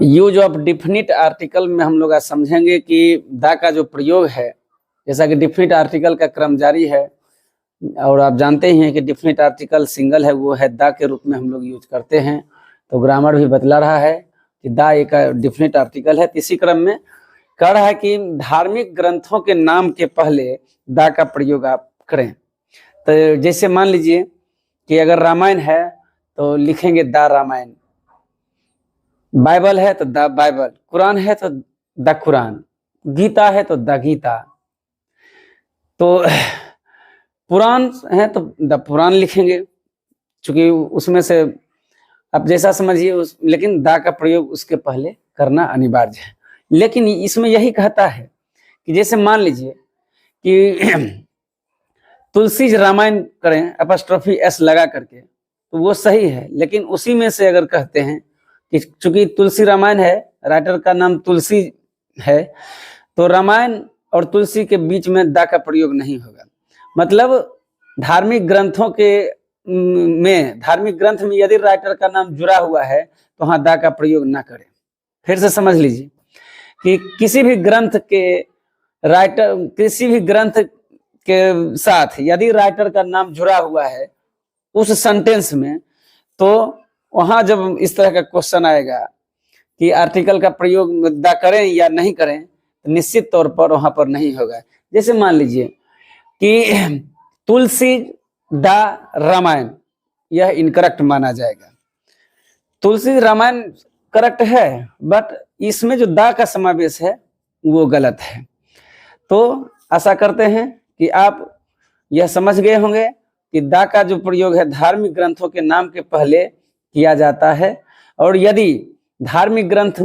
Use of definite article में हम लोग आज समझेंगे कि द का जो प्रयोग है, जैसा कि डिफिनिट आर्टिकल का क्रम जारी है और आप जानते ही हैं कि डिफिनिट आर्टिकल सिंगल है, वो है द के रूप में हम लोग यूज करते हैं। तो ग्रामर भी बतला रहा है कि द एक डिफिनिट आर्टिकल है। इसी क्रम में कह रहा है कि धार्मिक ग्रंथों के नाम के पहले द का प्रयोग आप करें। तो जैसे मान लीजिए कि अगर रामायण है तो लिखेंगे द रामायण, बाइबल है तो द बाइबल, कुरान है तो द कुरान, गीता है तो द गीता, तो पुराण है तो द पुराण लिखेंगे, चूंकि उसमें से आप जैसा समझिए लेकिन द का प्रयोग उसके पहले करना अनिवार्य है। लेकिन इसमें यही कहता है कि जैसे मान लीजिए कि तुलसी रामायण करें अपॉस्ट्रोफी एस लगा करके, तो वो सही है। लेकिन उसी में से अगर कहते हैं कि चूंकि तुलसी रामायण है, राइटर का नाम तुलसी है, तो रामायण और तुलसी के बीच में द का प्रयोग नहीं होगा। मतलब धार्मिक ग्रंथों के धार्मिक ग्रंथ में यदि राइटर का नाम जुड़ा हुआ है तो वहां द का प्रयोग ना करें। फिर से समझ लीजिए कि किसी भी ग्रंथ के राइटर, किसी भी ग्रंथ के साथ यदि राइटर का नाम जुड़ा हुआ है उस सेंटेंस में, तो वहां जब इस तरह का क्वेश्चन आएगा कि आर्टिकल का प्रयोग द करें या नहीं करें, तो निश्चित तौर पर वहां पर नहीं होगा। जैसे मान लीजिए कि तुलसी द रामायण, यह इनकरेक्ट माना जाएगा। तुलसी रामायण करेक्ट है, बट इसमें जो द का समावेश है वो गलत है। तो आशा करते हैं कि आप यह समझ गए होंगे कि द का जो प्रयोग है धार्मिक ग्रंथों के नाम के पहले किया जाता है, और यदि धार्मिक ग्रंथ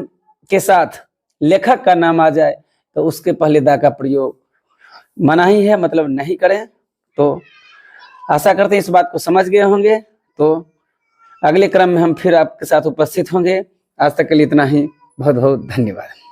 के साथ लेखक का नाम आ जाए तो उसके पहले द का प्रयोग मना ही है, मतलब नहीं करें। तो आशा करते हैं इस बात को समझ गए होंगे। तो अगले क्रम में हम फिर आपके साथ उपस्थित होंगे। आज तक के लिए इतना ही। बहुत बहुत धन्यवाद।